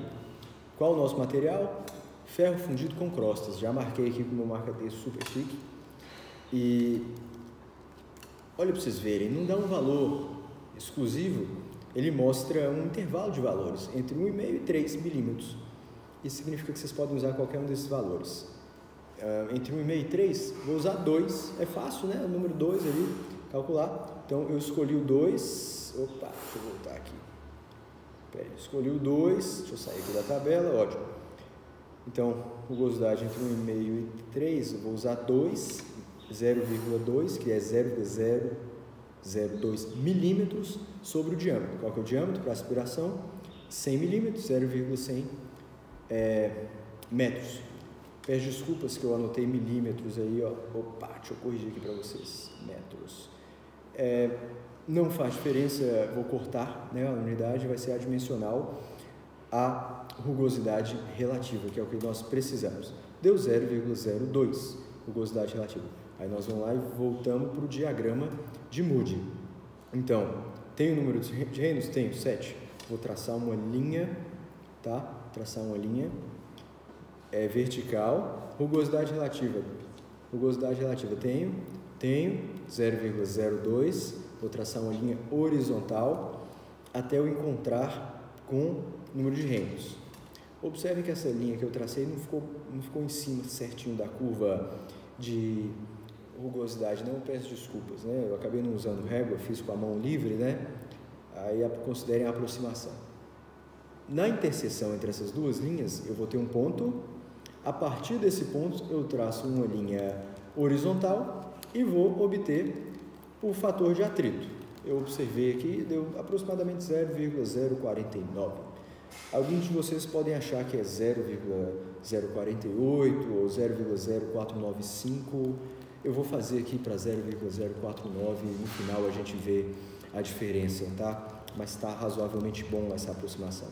Qual o nosso material? Ferro fundido com crostas. Já marquei aqui com o meu marca-texto super chique. E olha para vocês verem, não dá um valor exclusivo, ele mostra um intervalo de valores entre 1,5 e 3 milímetros. Isso significa que vocês podem usar qualquer um desses valores. Entre 1,5 e 3, vou usar 2, é fácil, né? O número 2 ali, calcular. Então eu escolhi o 2, opa, deixa eu voltar aqui. Peraí, escolhi o 2, deixa eu sair aqui da tabela, ótimo. Então, rugosidade entre 1,5 e 3, eu vou usar 2, 0,2, que é 0,002 milímetros sobre o diâmetro. Qual que é o diâmetro para aspiração? 100 milímetros, 0,100 metros. Peço desculpas que eu anotei milímetros aí, ó. Opa, deixa eu corrigir aqui para vocês. Metros. Não faz diferença, vou cortar, né? A unidade vai ser adimensional à rugosidade relativa, que é o que nós precisamos. Deu 0,02 rugosidade relativa. Aí nós vamos lá e voltamos para o diagrama de Moody. Então, tem o número de Reynolds? Tenho, 7. Vou traçar uma linha, tá? Traçar uma linha vertical. Rugosidade relativa. Rugosidade relativa, tenho 0,02. Vou traçar uma linha horizontal até eu encontrar com o número de Reynolds. Observe que essa linha que eu tracei não ficou em cima certinho da curva de rugosidade, não, peço desculpas, né? Eu acabei não usando régua, fiz com a mão livre, né? Aí considerem a aproximação. Na interseção entre essas duas linhas, eu vou ter um ponto. A partir desse ponto, eu traço uma linha horizontal e vou obter o fator de atrito. Eu observei aqui, deu aproximadamente 0,049. Alguns de vocês podem achar que é 0,048 ou 0,0495. Eu vou fazer aqui para 0,049 e no final a gente vê a diferença, tá? Mas está razoavelmente bom essa aproximação.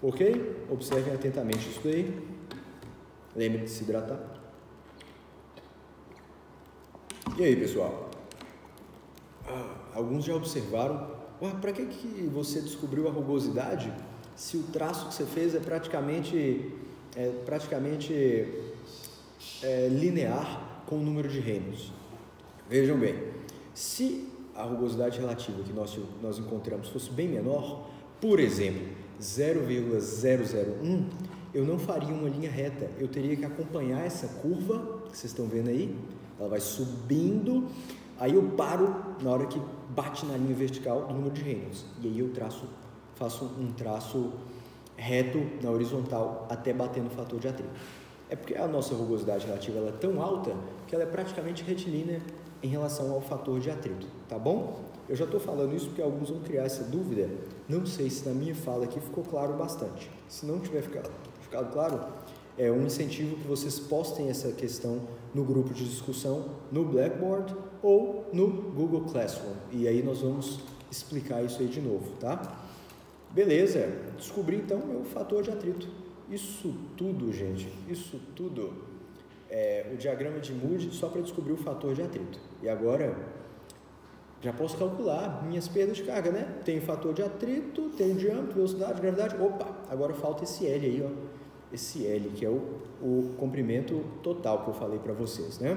Ok? Observem atentamente isso daí. Lembre de se hidratar. E aí, pessoal? Alguns já observaram, para que você descobriu a rugosidade se o traço que você fez é praticamente linear com o número de Reynolds? Vejam bem, se a rugosidade relativa que nós encontramos fosse bem menor, por exemplo, 0,001, eu não faria uma linha reta, eu teria que acompanhar essa curva que vocês estão vendo aí, ela vai subindo. Aí eu paro na hora que bate na linha vertical do número de Reynolds. E aí eu faço um traço reto na horizontal até bater no fator de atrito. É porque a nossa rugosidade relativa ela é tão alta que ela é praticamente retilínea em relação ao fator de atrito. Tá bom? Eu já estou falando isso porque alguns vão criar essa dúvida. Não sei se na minha fala aqui ficou claro bastante. Se não tiver ficado claro, é um incentivo que vocês postem essa questão no grupo de discussão, no Blackboard ou no Google Classroom. E aí nós vamos explicar isso aí de novo, tá? Beleza, descobri então o fator de atrito. Isso tudo, gente, é o diagrama de Moody só para descobrir o fator de atrito. E agora, já posso calcular minhas perdas de carga, né? Tem fator de atrito, tem diâmetro, velocidade, gravidade. Opa, agora falta esse L aí, ó. Esse L, que é o comprimento total que eu falei para vocês, né?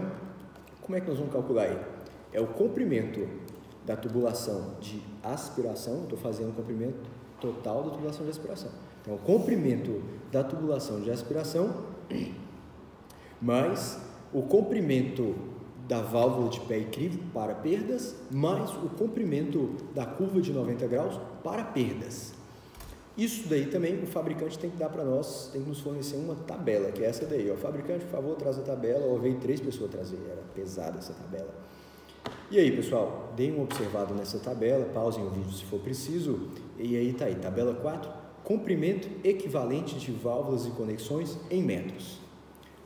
Como é que nós vamos calcular aí? É o comprimento da tubulação de aspiração, estou fazendo o comprimento total da tubulação de aspiração. Então, o comprimento da tubulação de aspiração mais o comprimento da válvula de pé e crivo para perdas, mais o comprimento da curva de 90 graus para perdas. Isso daí também o fabricante tem que dar para nós, tem que nos fornecer uma tabela, que é essa daí. O fabricante, por favor, traz a tabela. Ó, veio 3 pessoas trazer, era pesada essa tabela. E aí, pessoal, deem uma observada nessa tabela, pausem o vídeo se for preciso. E aí tá aí, tabela 4, comprimento equivalente de válvulas e conexões em metros.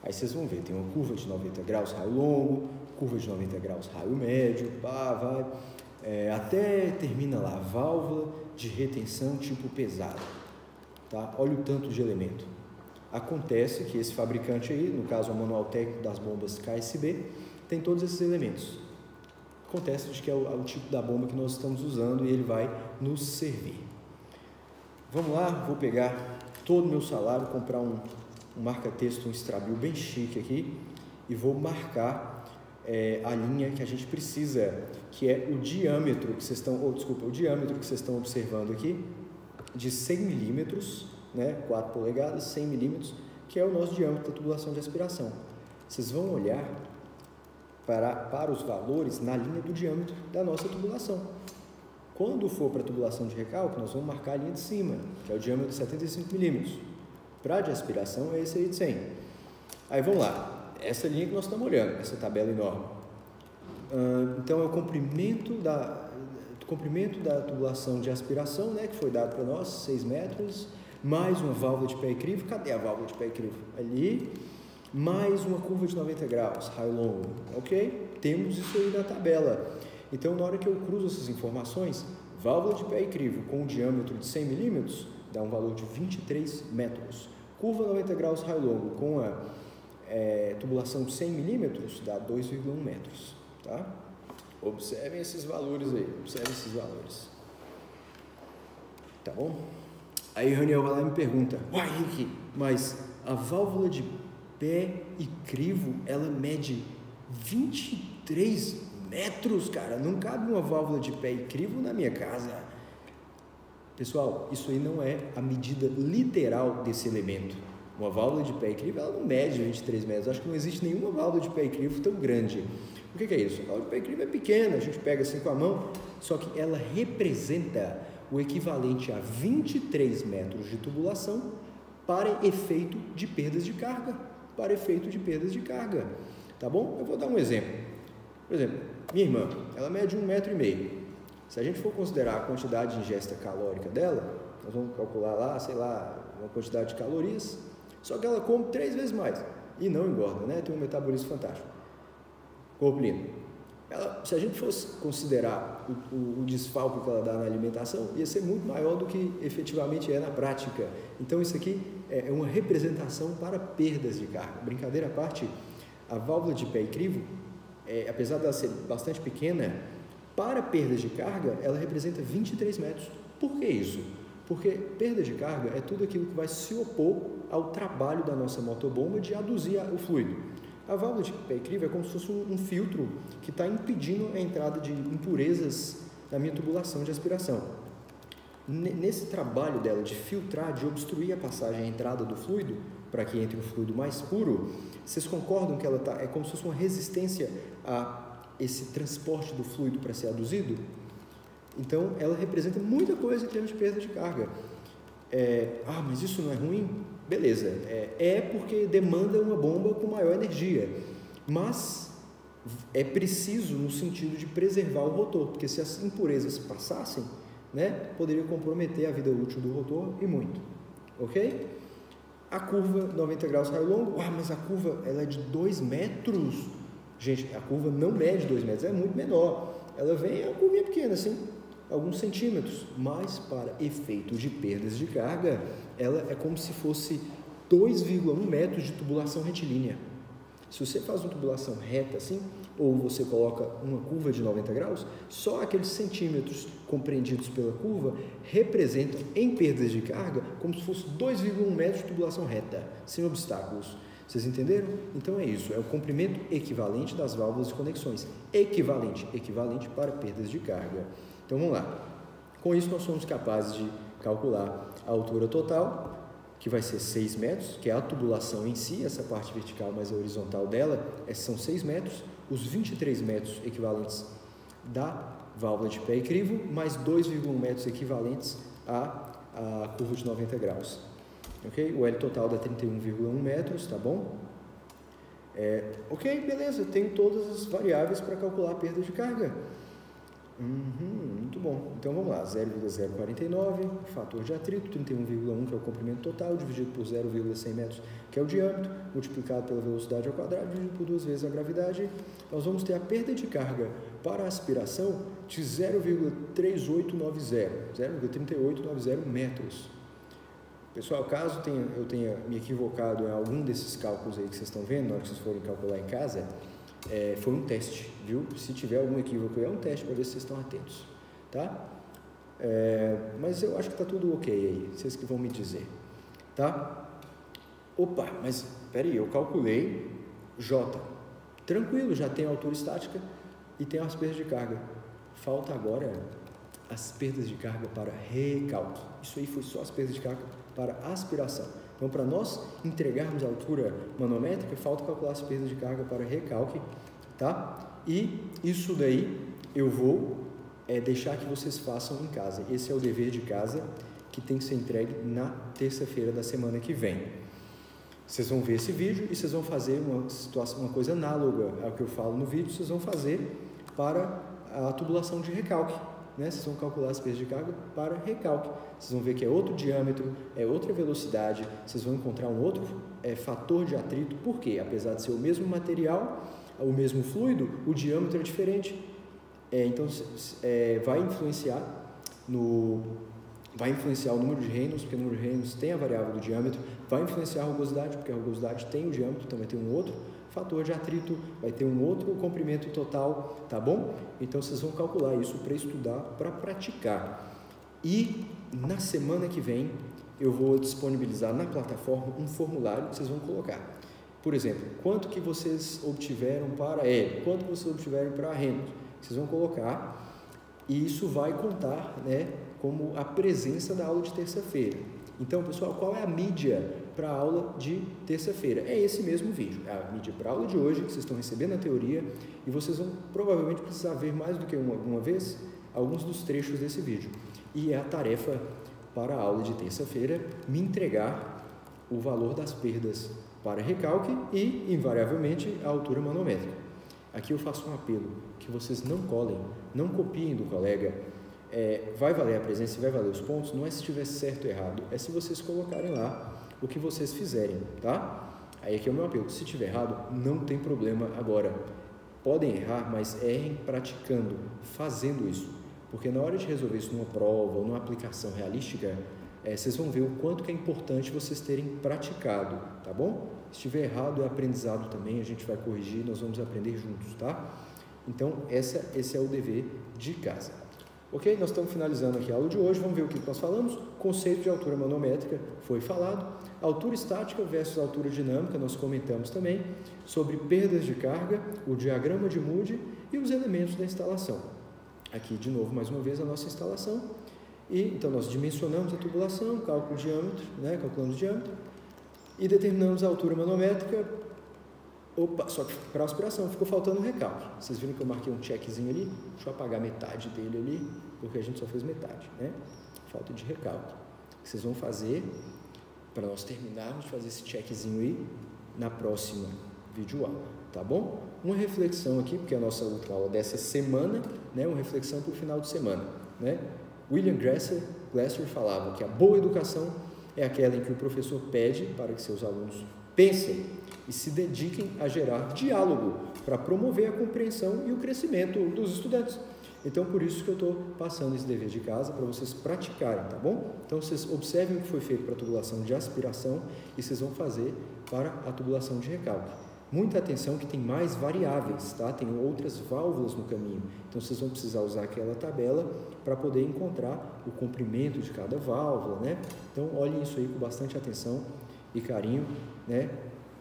Aí vocês vão ver, tem uma curva de 90 graus raio longo, curva de 90 graus raio médio, vai, até termina lá, válvula de retenção tipo pesado, tá? Olha o tanto de elemento. Acontece que esse fabricante aí, no caso o manual técnico das bombas KSB, tem todos esses elementos. Acontece de que é o tipo da bomba que nós estamos usando e ele vai nos servir. Vamos lá, vou pegar todo o meu salário, comprar um marca-texto, um Strabil bem chique aqui e vou marcar a linha que a gente precisa, que é o diâmetro que vocês estão, o diâmetro que vocês estão observando aqui, de 100 milímetros, né, 4 polegadas, 100 milímetros, que é o nosso diâmetro da tubulação de aspiração. Vocês vão olhar para os valores na linha do diâmetro da nossa tubulação. Quando for para a tubulação de recalque, nós vamos marcar a linha de cima, que é o diâmetro de 75 milímetros. Para de aspiração é esse aí de 100. Aí vamos lá. Essa linha que nós estamos olhando, essa tabela enorme. Então é o comprimento da tubulação de aspiração, né, que foi dado para nós, 6 metros, mais uma válvula de pé e crivo. Cadê a válvula de pé e crivo? Ali. Mais uma curva de 90 graus, raio longo. Ok? Temos isso aí na tabela. Então, na hora que eu cruzo essas informações, válvula de pé e crivo com um diâmetro de 100 milímetros, dá um valor de 23 metros. Curva 90 graus, raio longo, com a tubulação de 100 milímetros, dá 2,1 metros. Tá? Observem esses valores aí, observem esses valores. Tá bom? Aí o Raniel vai lá e me pergunta, uai, Henrique, mas a válvula de pé e crivo, ela mede 23 metros, cara, não cabe uma válvula de pé e crivo na minha casa. Pessoal, isso aí não é a medida literal desse elemento. Uma válvula de pé e crivo, ela não mede 23 metros. Acho que não existe nenhuma válvula de pé e crivo tão grande. O que é isso? A válvula de pé e crivo é pequena, a gente pega assim com a mão, só que ela representa o equivalente a 23 metros de tubulação para efeito de perdas de carga. Para efeito de perdas de carga. Tá bom? Eu vou dar um exemplo. Por exemplo, minha irmã, ela mede 1,5 metro. Se a gente for considerar a quantidade de ingesta calórica dela, nós vamos calcular lá, sei lá, uma quantidade de calorias, só que ela come 3 vezes mais e não engorda, né? Tem um metabolismo fantástico. Corpo lindo. Se a gente fosse considerar o desfalque que ela dá na alimentação, ia ser muito maior do que efetivamente é na prática. Então, isso aqui é uma representação para perdas de carga. Brincadeira à parte, a válvula de pé e crivo, apesar de ela ser bastante pequena, para perdas de carga, ela representa 23 metros. Por que isso? Porque perda de carga é tudo aquilo que vai se opor ao trabalho da nossa motobomba de aduzir o fluido. A válvula de pé e crivo é como se fosse um filtro que está impedindo a entrada de impurezas na minha tubulação de aspiração. Nesse trabalho dela de filtrar, de obstruir a passagem, a entrada do fluido, para que entre um fluido mais puro, vocês concordam que ela é como se fosse uma resistência a esse transporte do fluido para ser aduzido? Então, ela representa muita coisa em termos de perda de carga. Mas isso não é ruim? Beleza, porque demanda uma bomba com maior energia, mas é preciso no sentido de preservar o rotor, porque se as impurezas passassem, né, poderia comprometer a vida útil do rotor e muito, ok? A curva 90 graus raio longo, mas a curva ela é de 2 metros, gente, a curva não mede 2 metros, é muito menor, ela vem, a curvinha pequena assim, alguns centímetros, mas para efeito de perdas de carga, ela é como se fosse 2,1 metros de tubulação retilínea. Se você faz uma tubulação reta assim, ou você coloca uma curva de 90 graus, só aqueles centímetros compreendidos pela curva representam em perdas de carga como se fosse 2,1 metros de tubulação reta, sem obstáculos. Vocês entenderam? Então é isso, é o comprimento equivalente das válvulas de conexões. Equivalente para perdas de carga. Então vamos lá. Com isso nós somos capazes de calcular a altura total, que vai ser 6 metros, que é a tubulação em si, essa parte vertical mais a horizontal dela, são 6 metros, os 23 metros equivalentes da válvula de pé e crivo, mais 2,1 metros equivalentes à curva de 90 graus. Ok? O L total dá 31,1 metros, tá bom? Ok, beleza, tenho todas as variáveis para calcular a perda de carga. Muito bom. Então vamos lá, 0,049, fator de atrito, 31,1, que é o comprimento total, dividido por 0,100 metros, que é o diâmetro, multiplicado pela velocidade ao quadrado, dividido por 2 vezes a gravidade. Nós vamos ter a perda de carga para a aspiração de 0,3890 metros. Pessoal, caso eu tenha me equivocado em algum desses cálculos aí que vocês estão vendo, na hora que vocês forem calcular em casa, foi um teste, viu? Se tiver algum equívoco, é um teste para ver se vocês estão atentos, tá? Mas eu acho que está tudo ok aí, vocês que vão me dizer, tá? Opa, mas peraí, eu calculei J, tranquilo, já tem a altura estática e tem as perdas de carga. Falta agora as perdas de carga para recalque. Isso aí foi só as perdas de carga para aspiração. Então, para nós entregarmos a altura manométrica, falta calcular as perdas de carga para recalque, tá? E isso daí eu vou deixar que vocês façam em casa. Esse é o dever de casa que tem que ser entregue na terça-feira da semana que vem. Vocês vão ver esse vídeo e vocês vão fazer uma coisa análoga ao que eu falo no vídeo, vocês vão fazer para a tubulação de recalque. Vocês vão calcular as perdas de carga para recalque. Vocês vão ver que é outro diâmetro, é outra velocidade, vocês vão encontrar um outro fator de atrito. Por quê? Apesar de ser o mesmo material, o mesmo fluido, o diâmetro é diferente. Então, vai influenciar o número de Reynolds, porque o número de Reynolds tem a variável do diâmetro, vai influenciar a rugosidade, porque a rugosidade tem o diâmetro, então vai ter um outro fator de atrito, vai ter um outro comprimento total, tá bom? Então vocês vão calcular isso para estudar, para praticar. E na semana que vem eu vou disponibilizar na plataforma um formulário que vocês vão colocar. Por exemplo, quanto que vocês obtiveram para L, quanto que vocês obtiveram para Reynolds, vocês vão colocar e isso vai contar, como a presença da aula de terça-feira. Então, pessoal, qual é a mídia para a aula de terça-feira? É esse mesmo vídeo, é a mídia para a aula de hoje, que vocês estão recebendo a teoria, e vocês vão provavelmente precisar ver mais do que uma vez alguns dos trechos desse vídeo. E é a tarefa para a aula de terça-feira me entregar o valor das perdas para recalque e, invariavelmente, a altura manométrica. Aqui eu faço um apelo, que vocês não colhem, não copiem do colega. Vai valer a presença e vai valer os pontos, não é se estiver certo ou errado, é se vocês colocarem lá o que vocês fizerem, tá? Aí aqui é o meu apelo, se estiver errado, não tem problema agora. Podem errar, mas errem praticando, fazendo isso, porque na hora de resolver isso numa prova ou numa aplicação realística, vocês vão ver o quanto que é importante vocês terem praticado, tá bom? Se estiver errado, é aprendizado também, a gente vai corrigir, nós vamos aprender juntos, tá? Então, esse é o dever de casa. Ok? Nós estamos finalizando aqui a aula de hoje, vamos ver o que nós falamos. Conceito de altura manométrica foi falado. Altura estática versus altura dinâmica, nós comentamos também. Sobre perdas de carga, o diagrama de Moody e os elementos da instalação. Aqui, de novo, mais uma vez, a nossa instalação. E, então, nós dimensionamos a tubulação, cálculo de diâmetro, calculamos o diâmetro, e determinamos a altura manométrica. Opa, só que para a aspiração ficou faltando um recalque. Vocês viram que eu marquei um checkzinho ali? Deixa eu apagar metade dele ali, porque a gente só fez metade, Falta de recalque. Vocês vão fazer, para nós terminarmos de fazer esse checkzinho aí, na próxima videoaula, tá bom? Uma reflexão aqui, porque é a nossa última aula dessa semana, uma reflexão para o final de semana, William Glasser falava que a boa educação é aquela em que o professor pede para que seus alunos pensem e se dediquem a gerar diálogo para promover a compreensão e o crescimento dos estudantes. Então, por isso que eu estou passando esse dever de casa para vocês praticarem, tá bom? Então, vocês observem o que foi feito para a tubulação de aspiração e vocês vão fazer para a tubulação de recalque. Muita atenção que tem mais variáveis, tá? Tem outras válvulas no caminho. Então, vocês vão precisar usar aquela tabela para poder encontrar o comprimento de cada válvula, Então, olhem isso aí com bastante atenção e carinho,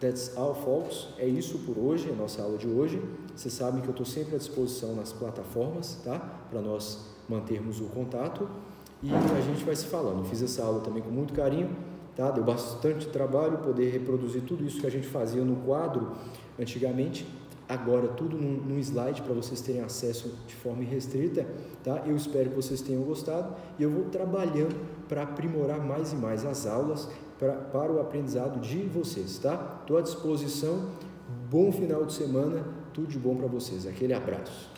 That's all, folks. É isso por hoje, a nossa aula de hoje. Vocês sabem que eu estou sempre à disposição nas plataformas, tá? Para nós mantermos o contato e a gente vai se falando. Eu fiz essa aula também com muito carinho, tá? Deu bastante trabalho poder reproduzir tudo isso que a gente fazia no quadro antigamente agora tudo num slide para vocês terem acesso de forma irrestrita, tá? Eu espero que vocês tenham gostado e eu vou trabalhando para aprimorar mais e mais as aulas para o aprendizado de vocês, tá? Estou à disposição. Bom final de semana, tudo de bom para vocês. Aquele abraço.